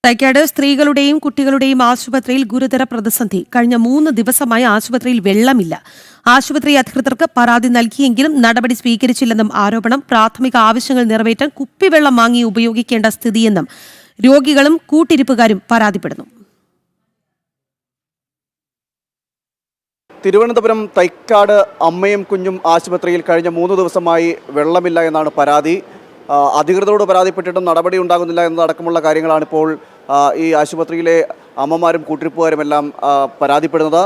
തൈക്കാട് സ്ത്രീകളുടെയും കുട്ടികളുടെയും ആശുപത്രിയിൽ ഗുരുതര പ്രതിസന്ധി. കഴിഞ്ഞ 3 ദിവസമായി ആശുപത്രിയിൽ വെള്ളമില്ല. ആശുപത്രി അധികൃതർക്ക് പരാതി നൽകിയെങ്കിലും നടപടി സ്വീകരിച്ചില്ലെന്നും ആരോപണം. പ്രാഥമിക ആവശ്യങ്ങൾ നിറവേറ്റാൻ കുപ്പിവെള്ളം വാങ്ങി ഉപയോഗിക്കേണ്ട സ്ഥിതിയെന്നും രോഗികളും കൂട്ടിരിപ്പുകാരും പരാതിപ്പെടുന്നു. തിരുവനന്തപുരം തൈക്കാട് അമ്മയും കുഞ്ഞും ആശുപത്രിയിൽ കഴിഞ്ഞ 3 ദിവസമായി വെള്ളമില്ല എന്നാണ് പരാതി. അധികൃതരോട് പരാതിപ്പെട്ടിട്ടും നടപടി ഉണ്ടാകുന്നില്ല എന്നതടക്കമുള്ള കാര്യങ്ങളാണ് ഇപ്പോൾ ഈ ആശുപത്രിയിലെ അമ്മമാരും കൂട്ടിരിപ്പുകാരുമെല്ലാം പരാതിപ്പെടുന്നത്.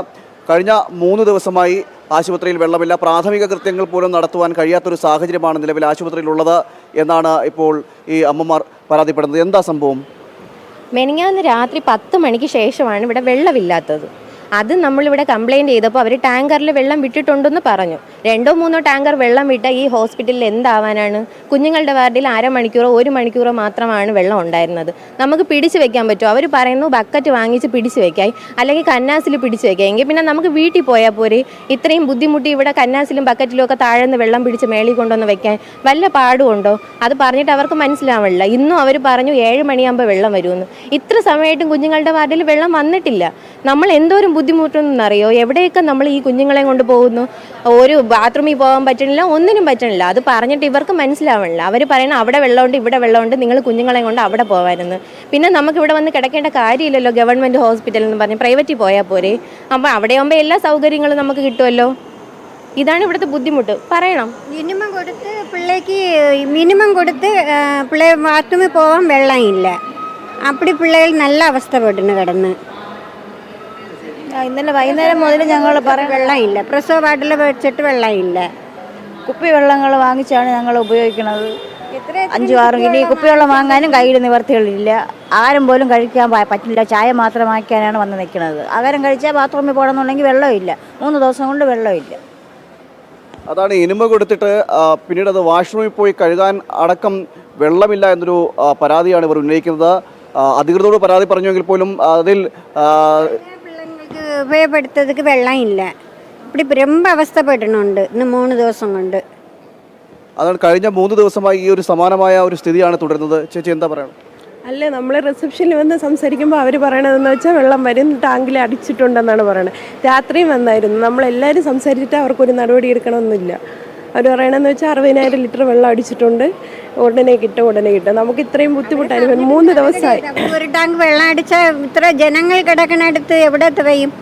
കഴിഞ്ഞ 3 ദിവസമായി ആശുപത്രിയിൽ വെള്ളമില്ല. പ്രാഥമിക കൃത്യങ്ങൾ പോലും നടത്തുവാൻ കഴിയാത്തൊരു സാഹചര്യമാണ് നിലവിൽ ആശുപത്രിയിലുള്ളത് എന്നാണ് ഇപ്പോൾ ഈ അമ്മമാർ പരാതിപ്പെടുന്നത്. എന്താ സംഭവം? മെനിങ്ങാന്ന് രാത്രി 10 മണിക്ക് ശേഷമാണ് ഇവിടെ വെള്ളമില്ലാത്തത്. അത് നമ്മളിവിടെ കംപ്ലയിൻറ്റ് ചെയ്തപ്പോൾ അവർ ടാങ്കറിൽ വെള്ളം വിട്ടിട്ടുണ്ടെന്ന് പറഞ്ഞു. 2-3 ടാങ്കർ വെള്ളം വിട്ട ഈ ഹോസ്പിറ്റലിൽ എന്താവാനാണ്? കുഞ്ഞുങ്ങളുടെ വാർഡിൽ അരമണിക്കൂറോ 1 മണിക്കൂറോ മാത്രമാണ് വെള്ളം ഉണ്ടായിരുന്നത്. നമുക്ക് പിടിച്ചു വെക്കാൻ പറ്റുമോ? അവർ പറയുന്നു ബക്കറ്റ് വാങ്ങിച്ച് പിടിച്ചു വെക്കായി, അല്ലെങ്കിൽ കന്നാസിൽ പിടിച്ചു വെക്കാം. എങ്കിൽ പിന്നെ നമുക്ക് വീട്ടിൽ പോയാൽ പോരെ? ഇത്രയും ബുദ്ധിമുട്ടി ഇവിടെ കന്നാസിലും ബക്കറ്റിലും ഒക്കെ താഴ്ന്ന് വെള്ളം പിടിച്ച് മേളിൽ കൊണ്ടുവന്ന് വെക്കാൻ വല്ല പാടുമുണ്ടോ? അത് പറഞ്ഞിട്ട് അവർക്ക് മനസ്സിലാവില്ല. ഇന്നും അവർ പറഞ്ഞു 7 മണിയാകുമ്പോൾ വെള്ളം വരുമെന്ന്. ഇത്ര സമയമായിട്ടും കുഞ്ഞുങ്ങളുടെ വാർഡിൽ വെള്ളം വന്നിട്ടില്ല. നമ്മൾ എന്തോരം ബുദ്ധിമുട്ടെന്നറിയോ? എവിടെയൊക്കെ നമ്മൾ ഈ കുഞ്ഞുങ്ങളെ കൊണ്ട് പോകുന്നു. ഒരു ബാത്റൂമിൽ പോകാൻ പറ്റണില്ല, ഒന്നിനും പറ്റണില്ല. അത് പറഞ്ഞിട്ട് ഇവർക്ക് മനസ്സിലാവണില്ല. അവർ പറയുന്നത് അവിടെ വെള്ളമുണ്ട്, ഇവിടെ വെള്ളമുണ്ട്, നിങ്ങൾ കുഞ്ഞുങ്ങളെ കൊണ്ട് അവിടെ പോകാമെന്ന്. പിന്നെ നമുക്ക് ഇവിടെ വന്ന് കിടക്കേണ്ട കാര്യമില്ലല്ലോ. ഗവൺമെൻറ് ഹോസ്പിറ്റൽ എന്ന് പറഞ്ഞ് പ്രൈവറ്റിൽ പോയാൽ പോരെ? അപ്പോൾ അവിടെ ആകുമ്പോൾ എല്ലാ സൗകര്യങ്ങളും നമുക്ക് കിട്ടുമല്ലോ. ഇതാണ് ഇവിടുത്തെ ബുദ്ധിമുട്ട്. പറയണം. മിനിമം കൊടുത്ത് പിള്ളേക്ക് പിള്ളേ ബാത്റൂമിൽ പോകാൻ വെള്ളമില്ല. അപ്പടി പിള്ളേർ നല്ല അവസ്ഥപ്പെട്ടിന് കിടന്ന്. ഇന്നലെ വൈകുന്നേരം മുതൽ ഞങ്ങൾ വെള്ളമില്ല. പ്രസവ വാർഡിൽ വെച്ചിട്ട് വെള്ളമില്ല. കുപ്പി വെള്ളങ്ങൾ വാങ്ങിച്ചാണ് ഞങ്ങൾ ഉപയോഗിക്കുന്നത്. 5-6 ഇനി കുപ്പിവെള്ളം വാങ്ങാനും കയ്യിൽ നിവർത്തികളില്ല. ആഹാരം പോലും കഴിക്കാൻ പറ്റില്ല. ചായ മാത്രം വാങ്ങിക്കാനാണ് വന്ന് നിൽക്കുന്നത്. ആഹാരം കഴിച്ചാൽ ബാത്റൂമിൽ പോകണമെന്നുണ്ടെങ്കിൽ വെള്ളമില്ല. 3 ദിവസം കൊണ്ട് വെള്ളമില്ല. അതാണ് ഇനിമ കൊടുത്തിട്ട് പിന്നീട് അത് വാഷ്റൂമിൽ പോയി കഴുകാൻ അടക്കം വെള്ളമില്ല എന്നൊരു പരാതിയാണ് ഇവർ ഉന്നയിക്കുന്നത്. അധികൃതരോട് പരാതി പറഞ്ഞെങ്കിൽ പോലും അതിൽ ഉപയോഗപ്പെടുത്തതുക്ക് വെള്ളമില്ല. ഇവിടെ ரொம்ப അവസ്ഥപ്പെടുന്നുണ്ട് ഇന്ന് 3 ദിവസം കൊണ്ട്. അതാണ് കഴിഞ്ഞ 3 ദിവസമായി ഈ ഒരു സമാനമായ ഒരു സ്ഥിതിയാണ് തുടരുന്നത്. ചേച്ചി എന്താ പറയണം? അല്ലേ, നമ്മൾ റിസപ്ഷനിൽ വന്ന് സംസാരിക്കുമ്പോൾ അവർ പറയണതെന്ന് വെച്ചാൽ വെള്ളം വരും, ടാങ്കിൽ അടിച്ചിട്ടുണ്ടെന്നാണ് പറയണത്. രാത്രിയും വന്നായിരുന്നു. നമ്മളെല്ലാവരും സംസാരിച്ചിട്ട് അവർക്കൊരു നടപടി എടുക്കണമെന്നില്ല. അവർ പറയണമെന്ന് വെച്ചാൽ 60,000 ലിറ്റർ വെള്ളം അടിച്ചിട്ടുണ്ട്, ഉടനെ കിട്ടും. നമുക്ക് ഇത്രയും ബുദ്ധിമുട്ടായിരുന്നു. 3 ദിവസമായി. ഒരു ടാങ്ക് വെള്ളം അടിച്ചാൽ ഇത്ര ജനങ്ങൾ കിടക്കണടുത്ത് എവിടെ തികയും?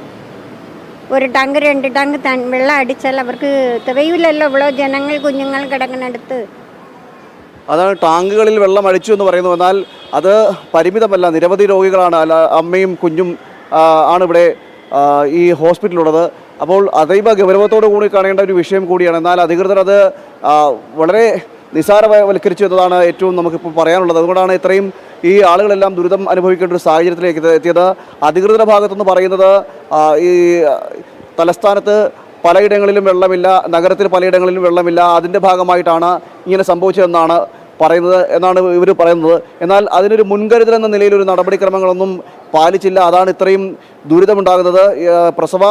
ഒരു ടാങ്ക് 2 ടാങ്ക് വെള്ളം അടിച്ചാൽ അവർക്ക് തികയില്ലല്ലോ. ഇവിടെ ജനങ്ങൾ കുഞ്ഞുങ്ങൾ കിടക്കണടുത്ത്. അതാണ് ടാങ്കുകളിൽ വെള്ളം അടിച്ചു എന്ന് പറയുന്നു. എന്നാൽ അത് പരിമിതമല്ല. നിരവധി രോഗികളാണ്, അമ്മയും കുഞ്ഞും ആണ് ഇവിടെ ഈ ഹോസ്പിറ്റലുള്ളത്. അപ്പോൾ അതീവ ഗൗരവത്തോടു കൂടി കാണേണ്ട ഒരു വിഷയം കൂടിയാണ്. എന്നാൽ അധികൃതർ അത് വളരെ നിസ്സാരവൽക്കരിച്ചു എന്നതാണ് ഏറ്റവും നമുക്കിപ്പോൾ പറയാനുള്ളത്. അതുകൊണ്ടാണ് ഇത്രയും ഈ ആളുകളെല്ലാം ദുരിതം അനുഭവിക്കേണ്ട ഒരു സാഹചര്യത്തിലേക്ക് എത്തിയത്. അധികൃതരുടെ ഭാഗത്തുനിന്ന് പറയുന്നത് ഈ തലസ്ഥാനത്ത് പലയിടങ്ങളിലും വെള്ളമില്ല, നഗരത്തിൽ പലയിടങ്ങളിലും വെള്ളമില്ല, അതിൻ്റെ ഭാഗമായിട്ടാണ് ഇങ്ങനെ സംഭവിച്ചതെന്നാണ് എന്നാണ് ഇവർ പറയുന്നത്. എന്നാൽ അതിനൊരു മുൻകരുതൽ എന്ന നിലയിൽ ഒരു നടപടിക്രമങ്ങളൊന്നും പാലിച്ചില്ല. അതാണ് ഇത്രയും ദുരിതമുണ്ടാകുന്നത്. പ്രസവ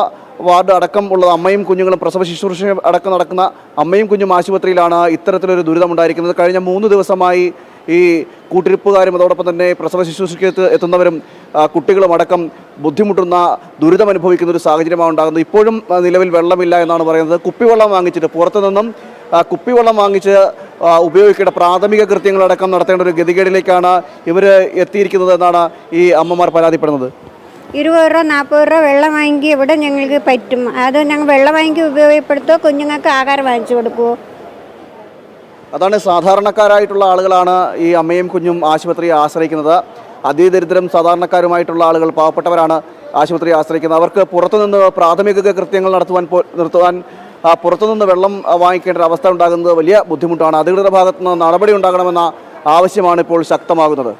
വാർഡ് അടക്കം ഉള്ളത് അമ്മയും കുഞ്ഞുങ്ങളും, പ്രസവ ശുശ്രൂഷ അടക്കം നടക്കുന്ന അമ്മയും കുഞ്ഞും ആശുപത്രിയിലാണ് ഇത്തരത്തിലൊരു ദുരിതമുണ്ടായിരിക്കുന്നത്. കഴിഞ്ഞ 3 ദിവസമായി ഈ കൂട്ടിരിപ്പുകാരും അതോടൊപ്പം തന്നെ പ്രസവ ശുശ്രൂഷയ്ക്ക് എത്തുന്നവരും കുട്ടികളും അടക്കം ബുദ്ധിമുട്ടുന്ന ദുരിതം അനുഭവിക്കുന്ന ഒരു സാഹചര്യമാണ് ഉണ്ടാകുന്നത്. ഇപ്പോഴും നിലവിൽ വെള്ളമില്ല എന്നാണ് പറയുന്നത്. കുപ്പിവെള്ളം വാങ്ങിച്ചിട്ട് പുറത്തുനിന്നും കുപ്പിവെള്ളം വാങ്ങിച്ച് ഉപയോഗിക്കേണ്ട പ്രാഥമിക കൃത്യങ്ങളടക്കം നടത്തേണ്ട ഒരു ഗതികേടിലേക്കാണ് ഇവർ എത്തിയിരിക്കുന്നത് എന്നാണ് ഈ അമ്മമാർ പരാതിപ്പെടുന്നത്. 20 രൂപ 40 രൂപ വെള്ളം വാങ്ങി ഇവിടെ ഞങ്ങൾക്ക് പറ്റും. അത് ഞങ്ങൾ വെള്ളം വാങ്ങി ഉപയോഗപ്പെടുത്തുമോ? കുഞ്ഞുങ്ങൾക്ക് ആഹാരം വാങ്ങിച്ചു കൊടുക്കുമോ? അതാണ് സാധാരണക്കാരായിട്ടുള്ള ആളുകളാണ് ഈ അമ്മയും കുഞ്ഞും ആശുപത്രിയെ ആശ്രയിക്കുന്നത്. അതിദരിദ്രം സാധാരണക്കാരുമായിട്ടുള്ള ആളുകൾ, പാവപ്പെട്ടവരാണ് ആശുപത്രിയെ ആശ്രയിക്കുന്നത്. അവർക്ക് പുറത്തുനിന്ന് പ്രാഥമിക കൃത്യങ്ങൾ നിർത്തുവാൻ പുറത്തുനിന്ന് വെള്ളം വാങ്ങിക്കേണ്ട ഒരു അവസ്ഥ ഉണ്ടാകുന്നത് വലിയ ബുദ്ധിമുട്ടാണ്. അധികൃതരുടെ ഭാഗത്തുനിന്ന് നടപടി ഉണ്ടാകണമെന്ന ആവശ്യമാണ് ഇപ്പോൾ ശക്തമാകുന്നത്.